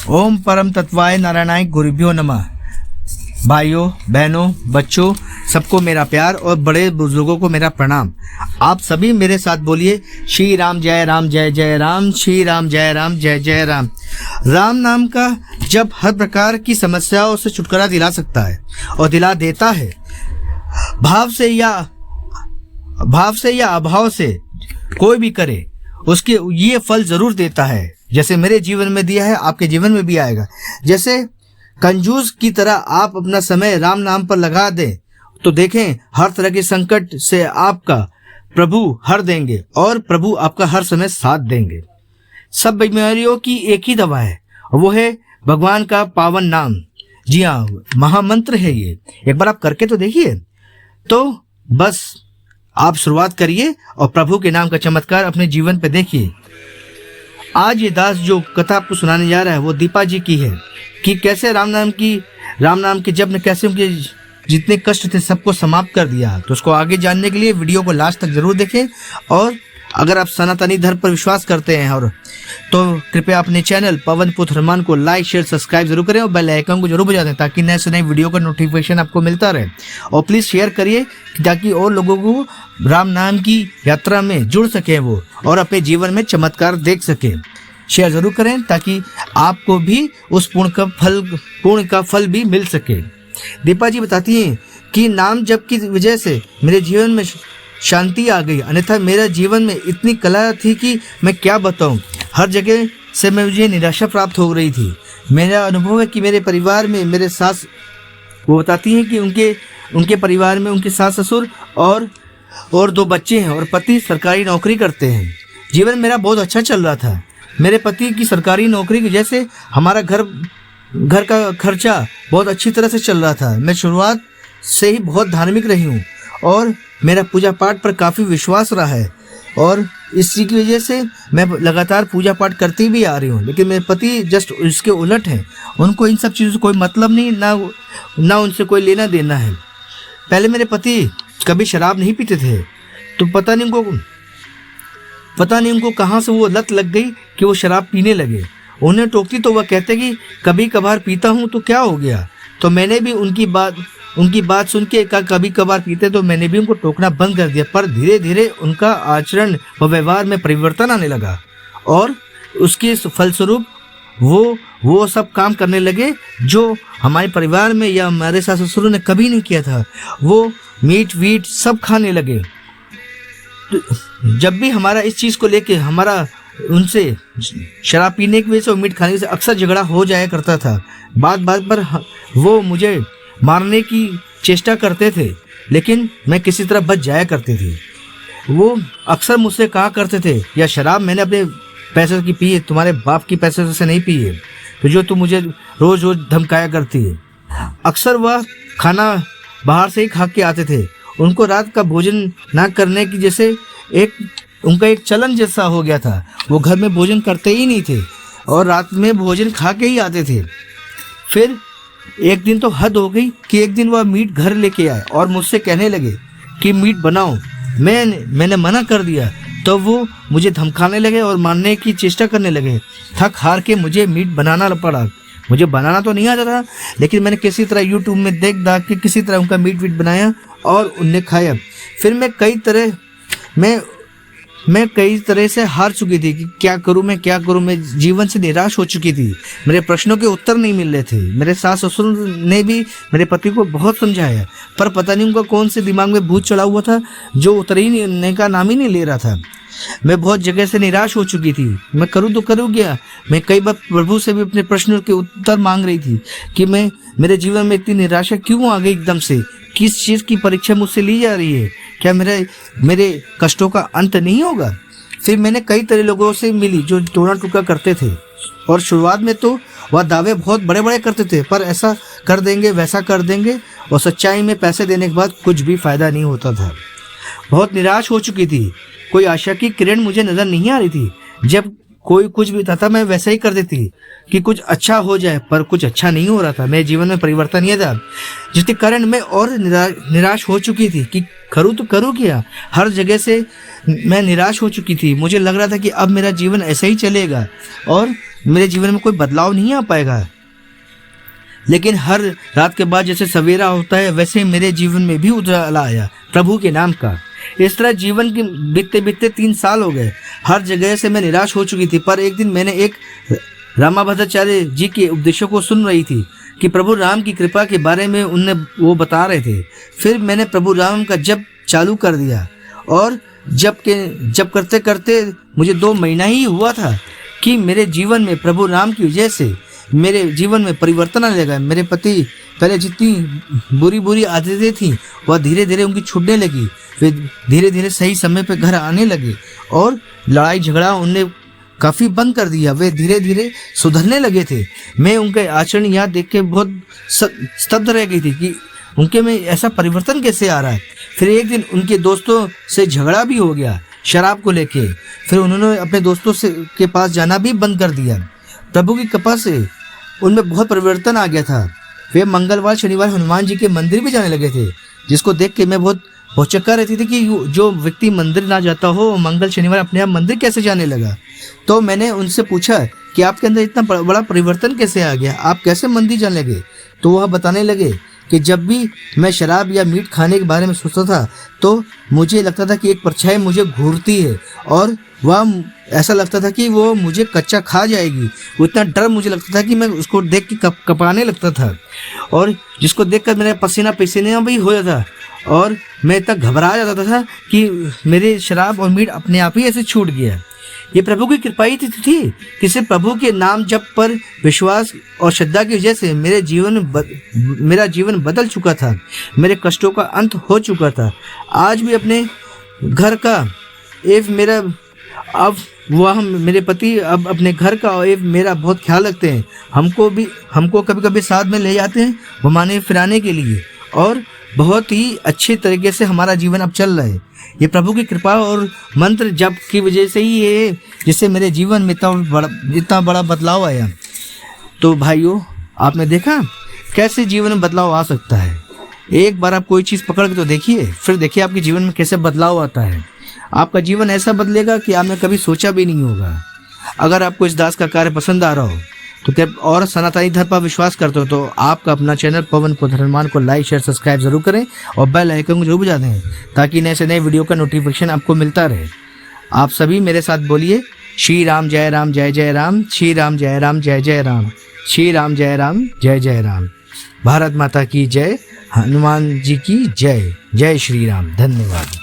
ओम परम तत्वाय नारायणाय गुरुभ्यो नमः। भाइयों बहनों बच्चों सबको मेरा प्यार और बड़े बुजुर्गों को मेरा प्रणाम। आप सभी मेरे साथ बोलिए श्री राम जय राम जय जय राम, श्री राम जय राम जय जय राम। राम नाम का जब हर प्रकार की समस्याओं से छुटकारा दिला सकता है और दिला देता है, भाव से या अभाव से कोई भी करे उसके ये फल जरूर देता है। जैसे मेरे जीवन में दिया है आपके जीवन में भी आएगा। जैसे कंजूस की तरह आप अपना समय राम नाम पर लगा दें तो देखें हर तरह के संकट से आपका प्रभु हर देंगे और प्रभु आपका हर समय साथ देंगे। सब बीमारियों की एक ही दवा है, वो है भगवान का पावन नाम। जी हाँ, महामंत्र है ये। एक बार आप करके तो देखिए। तो बस आप शुरुआत करिए और प्रभु के नाम का चमत्कार अपने जीवन पे देखिए। आज ये दास जो कथा आपको सुनाने जा रहा है वो दीपा जी की है कि कैसे राम नाम के जब ने कैसे उनके जितने कष्ट थे सबको समाप्त कर दिया। तो उसको आगे जानने के लिए वीडियो को लास्ट तक जरूर देखें। और अगर आप सनातनी धर्म पर विश्वास करते हैं और तो कृपया अपने चैनल पवन पुत्र हनुमान को लाइक शेयर सब्सक्राइब जरूर करें और बेल आइकन को जरूर बजा दें ताकि नए से नए वीडियो का नोटिफिकेशन आपको मिलता रहे। और प्लीज़ शेयर करिए ताकि और लोगों को राम नाम की यात्रा में जुड़ सके वो और अपने जीवन में चमत्कार देख सके। शेयर जरूर करें ताकि आपको भी उस पुण्य का फल भी मिल सके। दीपा जी बताती हैं कि नाम जप की वजह से मेरे जीवन में शांति आ गई, अन्यथा मेरा जीवन में इतनी कला थी कि मैं क्या बताऊं। हर जगह से मुझे निराशा प्राप्त हो रही थी। मेरा अनुभव है कि मेरे परिवार में मेरे सास वो बताती हैं कि उनके परिवार में उनके सास ससुर और 2 बच्चे हैं और पति सरकारी नौकरी करते हैं। जीवन मेरा बहुत अच्छा चल रहा था। मेरे पति की सरकारी नौकरी की वजह से हमारा घर का खर्चा बहुत अच्छी तरह से चल रहा था। मैं शुरुआत से ही बहुत धार्मिक रही हूँ और मेरा पूजा पाठ पर काफ़ी विश्वास रहा है और इसी की वजह से मैं लगातार पूजा पाठ करती भी आ रही हूँ। लेकिन मेरे पति जस्ट इसके उलट हैं। उनको इन सब चीज़ों से कोई मतलब नहीं, ना उनसे कोई लेना देना है। पहले मेरे पति कभी शराब नहीं पीते थे, तो पता नहीं उनको कहाँ से वो लत लग गई कि वो शराब पीने लगे। उन्हें टोकती तो वह कहते कि कभी कभार पीता हूँ तो क्या हो गया। तो मैंने भी उनकी बात सुन के कभी कभार पीते तो मैंने भी उनको टोकना बंद कर दिया। पर धीरे धीरे उनका आचरण व व्यवहार में परिवर्तन आने लगा और उसके फलस्वरूप वो सब काम करने लगे जो हमारे परिवार में या हमारे सास ससुर ने कभी नहीं किया था। वो मीट वीट सब खाने लगे। तो जब भी हमारा इस चीज़ को लेके हमारा उनसे शराब पीने की वजह से और मीट खाने से अक्सर झगड़ा हो जाया करता था। बात पर वो मुझे मारने की चेष्टा करते थे, लेकिन मैं किसी तरह बच जाया करती थी। वो अक्सर मुझसे कहा करते थे, या शराब मैंने अपने पैसे की पी है, तुम्हारे बाप की पैसे से नहीं पी है, तो जो तुम मुझे रोज़ धमकाया करती है। अक्सर वह खाना बाहर से ही खा के आते थे। उनको रात का भोजन ना करने की जैसे उनका एक चलन जैसा हो गया था। वो घर में भोजन करते ही नहीं थे और रात में भोजन खा के ही आते थे। फिर एक दिन तो हद हो गई कि एक दिन वह मीट घर लेके आए और मुझसे कहने लगे कि मीट बनाओ। मैंने मना कर दिया तो वो मुझे धमकाने लगे और मारने की चेष्टा करने लगे। थक हार के मुझे मीट बनाना पड़ा। मुझे बनाना तो नहीं आता था, लेकिन मैंने किसी तरह यूट्यूब में देख दाख के किसी तरह उनका मीट बनाया और उनने खाया। फिर मैं कई तरह से हार चुकी थी कि क्या करूं मैं जीवन से निराश हो चुकी थी। मेरे प्रश्नों के उत्तर नहीं मिल रहे थे। मेरे सास ससुर ने भी मेरे पति को बहुत समझाया, पर पता नहीं उनका कौन से दिमाग में भूत चढ़ा हुआ था जो उतर ही नहीं का नाम ही नहीं ले रहा था। मैं बहुत जगह से निराश हो चुकी थी। मैं करूँ तो करूँ क्या। मैं कई बार प्रभु से भी अपने प्रश्नों के उत्तर मांग रही थी कि मेरे जीवन में इतनी निराशा क्यों आ गई एकदम से। किस चीज़ की परीक्षा मुझसे ली जा रही है। क्या मेरे कष्टों का अंत नहीं होगा। फिर मैंने कई तरह लोगों से मिली जो टोना टुका करते थे और शुरुआत में तो वह दावे बहुत बड़े बड़े करते थे, पर ऐसा कर देंगे वैसा कर देंगे, और सच्चाई में पैसे देने के बाद कुछ भी फायदा नहीं होता था। बहुत निराश हो चुकी थी। कोई आशा की किरण मुझे नजर नहीं आ रही थी। जब कोई कुछ भी था मैं वैसा ही कर देती कि कुछ अच्छा हो जाए, पर कुछ अच्छा नहीं हो रहा था। मेरे जीवन में परिवर्तन नहीं था, जिसके कारण मैं और निराश हो चुकी थी कि करूँ तो करूँ क्या। हर जगह से मैं निराश हो चुकी थी। मुझे लग रहा था कि अब मेरा जीवन ऐसा ही चलेगा और मेरे जीवन में कोई बदलाव नहीं आ पाएगा। लेकिन हर रात के बाद जैसे सवेरा होता है, वैसे मेरे जीवन में भी उजाला आया प्रभु के नाम का। इस तरह जीवन के बीतते बीतते 3 साल हो गए। हर जगह से मैं निराश हो चुकी थी, पर एक दिन मैंने एक रामाभद्राचार्य जी के उपदेशों को सुन रही थी कि प्रभु राम की कृपा के बारे में वो बता रहे थे। फिर मैंने प्रभु राम का जप चालू कर दिया और जप करते करते मुझे 2 महीना ही हुआ था कि मेरे जीवन में प्रभु राम की वजह से मेरे जीवन में परिवर्तन आने लगा। मेरे पति पहले जितनी बुरी आदतें थी वह धीरे धीरे उनकी छूटने लगी। वे धीरे धीरे सही समय पर घर आने लगे और लड़ाई झगड़ा उनने काफ़ी बंद कर दिया। वे धीरे धीरे सुधरने लगे थे। मैं उनके आचरण यहाँ देख के बहुत स्तब्ध रह गई थी कि उनके में ऐसा परिवर्तन कैसे आ रहा है। फिर एक दिन उनके दोस्तों से झगड़ा भी हो गया शराब को लेके। फिर उन्होंने अपने दोस्तों से के पास जाना भी बंद कर दिया। प्रभु की कृपा से उनमें बहुत परिवर्तन आ गया था। वे मंगलवार शनिवार हनुमान जी के मंदिर भी जाने लगे थे, जिसको देख के मैं बहुत भौचक्का रहती थी कि जो व्यक्ति मंदिर ना जाता हो मंगल शनिवार अपने आप मंदिर कैसे जाने लगा। तो मैंने उनसे पूछा कि आपके अंदर इतना बड़ा परिवर्तन कैसे आ गया, आप कैसे मंदिर जाने लगे। तो वह बताने लगे कि जब भी मैं शराब या मीट खाने के बारे में सोचता था तो मुझे लगता था कि एक परछाई मुझे घूरती है और वह ऐसा लगता था कि वो मुझे कच्चा खा जाएगी। वो इतना डर मुझे लगता था कि मैं उसको देख के कपाने लगता था और जिसको देखकर मेरा पसीना भी हो जाता था और मैं इतना घबरा जाता था कि मेरे शराब और मीट अपने आप ही ऐसे छूट गया। ये प्रभु की कृपा ही थी कि सिर्फ प्रभु के नाम जप पर विश्वास और श्रद्धा की वजह से मेरा जीवन बदल चुका था। मेरे कष्टों का अंत हो चुका था। आज भी अपने घर का मेरे पति अब अपने घर का और मेरा बहुत ख्याल रखते हैं। हमको कभी कभी साथ में ले जाते हैं घुमाने फिराने के लिए और बहुत ही अच्छे तरीके से हमारा जीवन अब चल रहा है। ये प्रभु की कृपा और मंत्र जप की वजह से ही है जिससे मेरे जीवन में इतना बड़ा बदलाव आया। तो भाइयों, आपने देखा कैसे जीवन में बदलाव आ सकता है। एक बार आप कोई चीज़ पकड़ के तो देखिए, फिर देखिए आपके जीवन में कैसे बदलाव आता है। आपका जीवन ऐसा बदलेगा कि आपने कभी सोचा भी नहीं होगा। अगर आपको इस दास का कार्य पसंद आ रहा हो तो क्या और सनातनी धर्म पर विश्वास करते हो तो आपका अपना चैनल पवन पुत्रहनुमान को लाइक शेयर सब्सक्राइब जरूर करें और बेल आइकन को जरूर बजा दें ताकि नए से नए वीडियो का नोटिफिकेशन आपको मिलता रहे। आप सभी मेरे साथ बोलिए श्री राम जय राम जय जय राम, श्री राम जय राम जय जय राम, श्री राम जय राम जय जय राम। भारत माता की जय, हनुमान जी की जय। जय श्री राम। धन्यवाद।